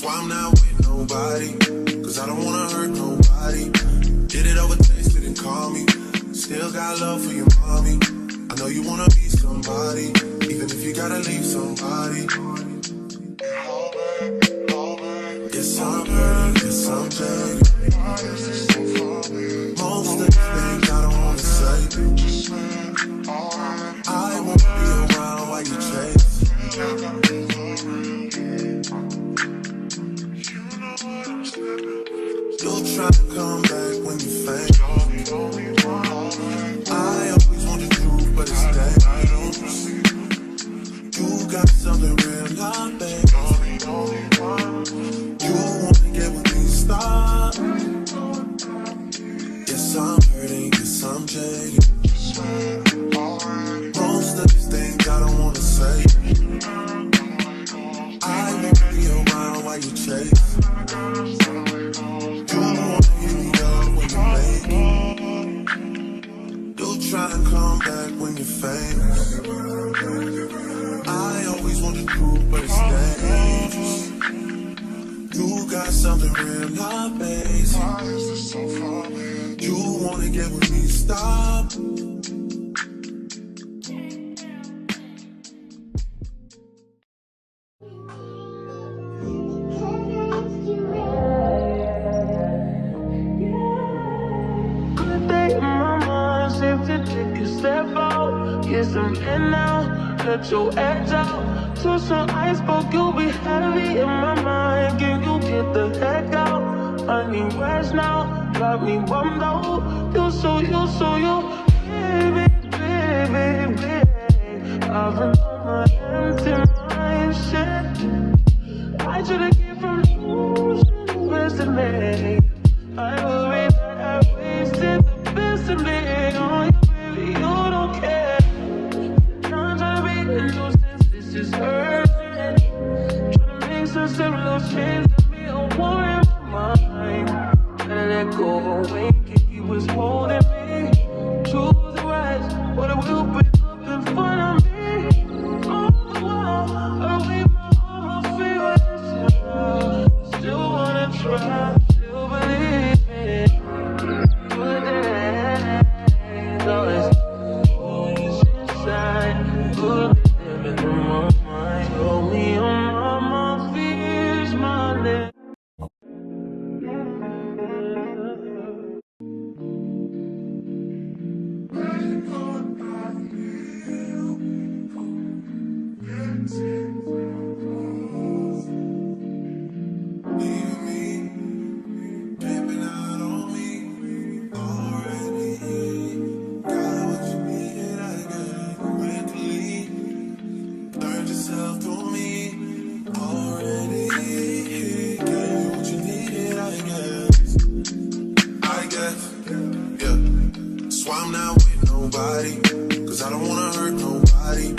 I'm not with nobody, cause I don't wanna hurt nobody. Did it over text, didn't call me. Still got love for your mommy. I know you wanna be somebody, even if you gotta leave somebody. Yes, I'm hurt, yes, I'm jaded. Most of the things I don't wanna say. I won't be around while you chase. You'll try to come back when you faint. I always want the truth, but it's dangerous. You got something real, not babe. You wanna get with me, stop. Yes, I'm hurting, yes, I'm jaded. Most of these things I don't wanna say. I won't be around while you chase. Try to come back when you're famous. I always want the truth, but it's dangerous. You got something real, not basic. You wanna get with me, stop. Get some in now, let your edge out. To some iceberg, you'll be heavy in my mind. Can you get the heck out? I need rest now, got me bummed out. You so, baby, baby, baby. I've been on my empty mind, shit. I should've came from losing the best of me. I worry that I wasted the best of me on you, baby, you don't care. This is urgent. Trying to make some simple change to me a war in my mind. Gotta let go away, he was holding me. Choose the right, but it will break up in front of me. On the wall, I leave my arms feeling. Still wanna try, still believe it. Good days, always inside. Good. I'm not with nobody, cause I don't wanna hurt nobody.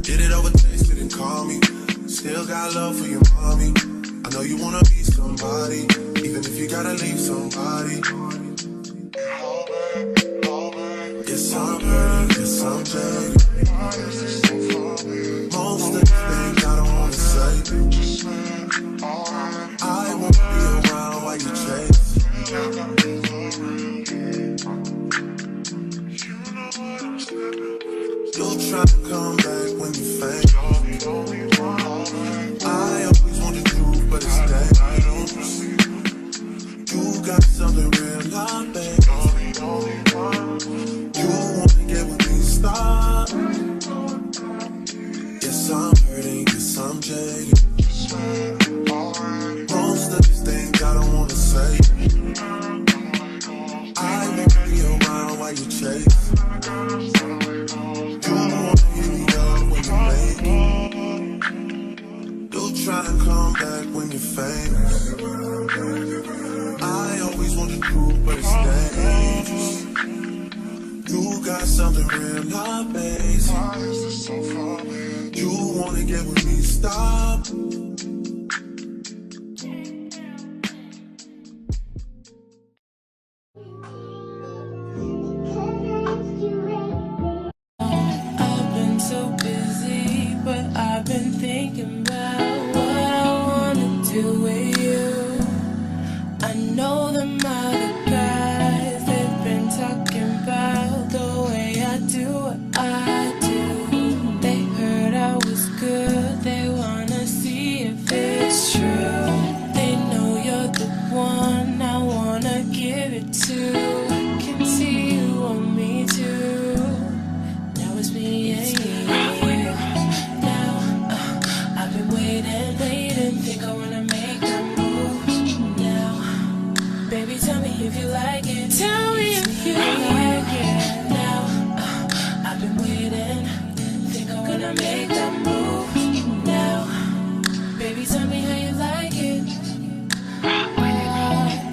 Did it over text, didn't call me. Still got love for your mommy. I know you wanna be somebody, even if you gotta leave somebody. Yes, I'm hurt, yes, I'm jaded. Most of the things I don't wanna say. I won't be around while you chase. You'll try to come back when you faint. I always want the truth, but it's dangerous. You got something real, not babe. You wanna get with me, stop. and come back when you're famous. I always want the truth, but it's dangerous. You got something real, not basic. You wanna get with me, stop. I've been so busy, but I've been thinking about what I wanna do with you. I know them other guys, they've been talking about the way I do what I do. They heard I was good, they wanna see if it's true. They know you're the one I wanna give it to. I can see you want me too. Now it's me and you. Now I've been waiting, think I wanna make that move. Now, baby, tell me if you like it. Tell me if you like it. Now I've been waiting, think I wanna make that move. Now, baby, tell me how you like it. I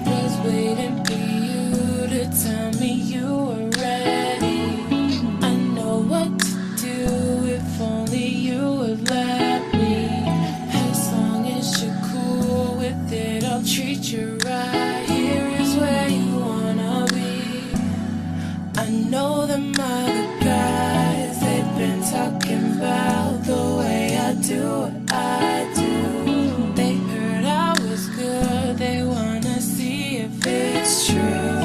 was waiting for you to tell me you were ready. I know what to do if only you would let me. As long as you're cool with it, I'll treat you right. Here is where you wanna be. I know them other guys, they've been talking about the way I do what I do. They heard I was good, they wanna see if it's true.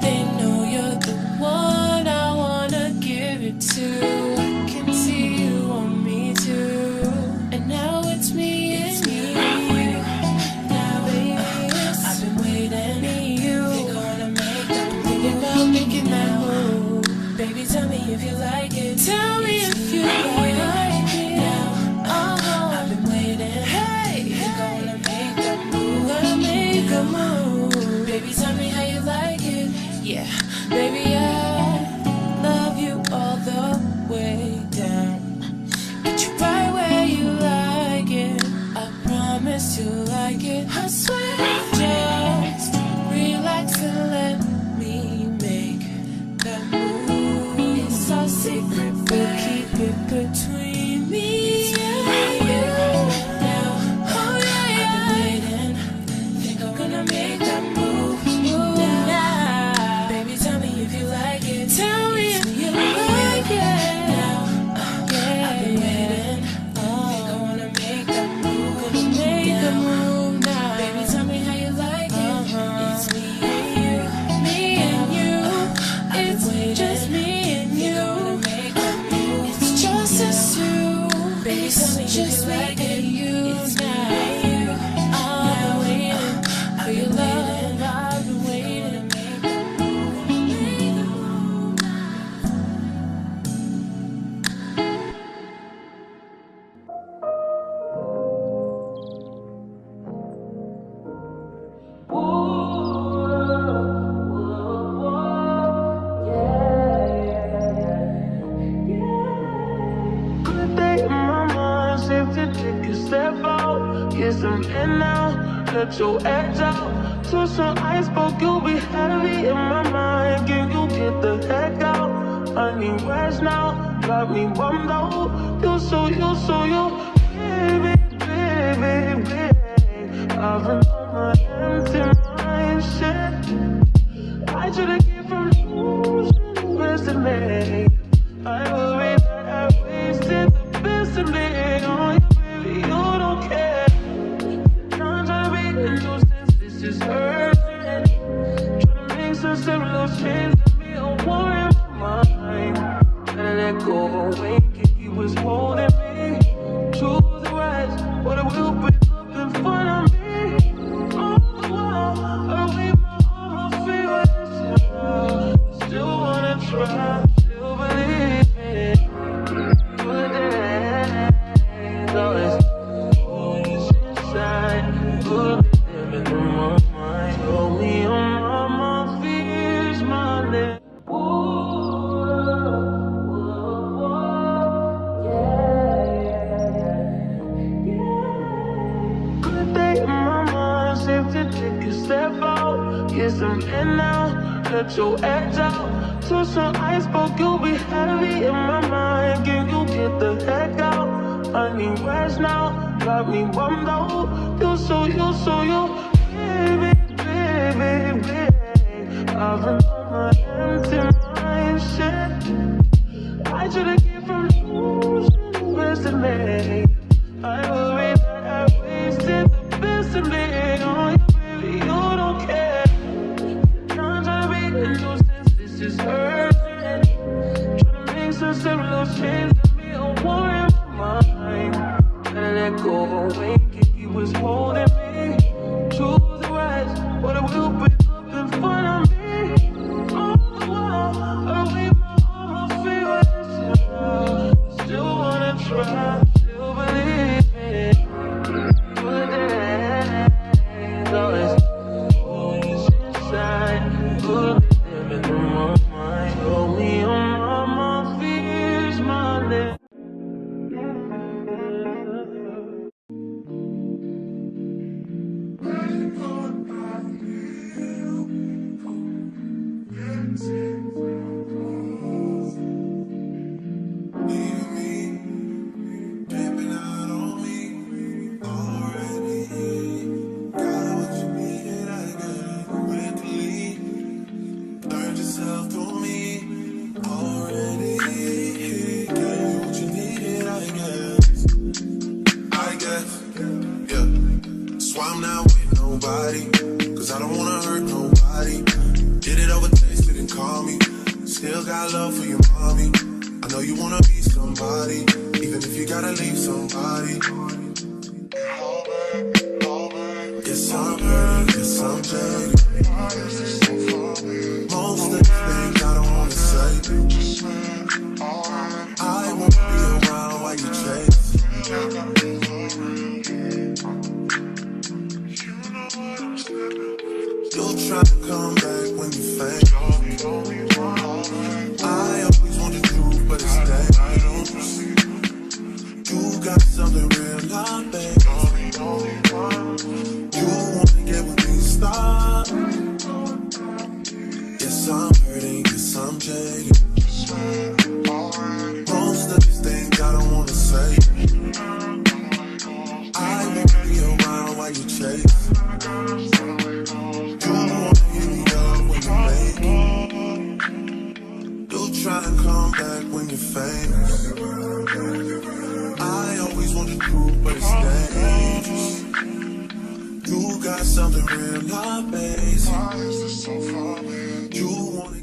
They know you're the one I wanna give it to. I can see you want me too. And now it's me and you. Now, I've been waiting for you. Think I wanna make that move. Thinking about making that move. Baby, tell me if you like it. Tell me if you like it. Now, I've been waiting. Hey, think I wanna make that move. Wanna make a move. Baby, tell me how you like it. Yeah, baby, I love you all the way down. Get you right where you like it. I promise you'll like it. I swear, just relax and let me make that move. It's our secret, but keep it between me and you. Now, oh yeah, I've been waiting. Think I'm gonna make that move. Now, baby, tell me if you like it. Tell me if you like it. Now, I've been waiting. Think I wanna make that move. Gonna make a move now. Baby, tell me how you like it. It's me and you. Me and you. It's just me and you. It's just us two. Baby, tell me just me and you now. I've been waiting for your love. I've been waiting to make that move. Good day in my mind, safe to take a step out. Get some air now, let your edge out. To some iceberg, you'll be heavy in my mind. Can you get the heck out? I need rest now, got me bummed out. You so baby, baby, baby. I've been on my empty mind, shit. I should've came from losing the best of me. I worry that I wasted the best of me on you, baby, you don't care. I'm trying to be a nuisance, this is hurting. Trying to make some simple change, got me a war in my mind. Gotta let go away, he was holding me. Choose the right, but it will break up in front of me. All the while, I leave all my feelings. Still wanna try, still believe it. Good days, always inside. Good living in my mind. Hold me on my fears, my lips. in my mind. Safe to take a step out, get some air now, let your edge out. To some iceberg, you'll be heavy in my mind. Can you get the heck out? I need rest now, got me bummed out. You so baby, baby, baby. I've been on my empty mind, shit. I should've came from losing the best in me. I worry that I wasted the best in me. Oh, you, baby, you don't care. I'm trying to be a nuisance, this is urgent. Trying to make some simple change to be a war in my mind. Gotta let go of when he was holding me. Choose the right, but it will be up in front of me. On the wall, I leave my all my feelings. Still wanna try, still believe in good days. Always inside, good living in my mind. Hold me on my fears, my lips. Why I'm not with nobody, cause I don't wanna hurt nobody. Did it over text, didn't call me. Still got love for your mommy. I know you wanna be somebody, even if you gotta leave somebody. Yes, I'm hurt, yes, I'm jaded. Most of the things I don't wanna say. I won't be around while you chase. You'll try to come back when you faint. I always want the truth, but it's dangerous. You got something real, love, babe. You wanna get with me, stop. Yes, I'm hurting, yes, I'm jaded. Most of these things I don't wanna say. I won't be around while you chase. Try to come back when you're famous. I always want the truth, but it's dangerous. You got something real, love, babe. You wanna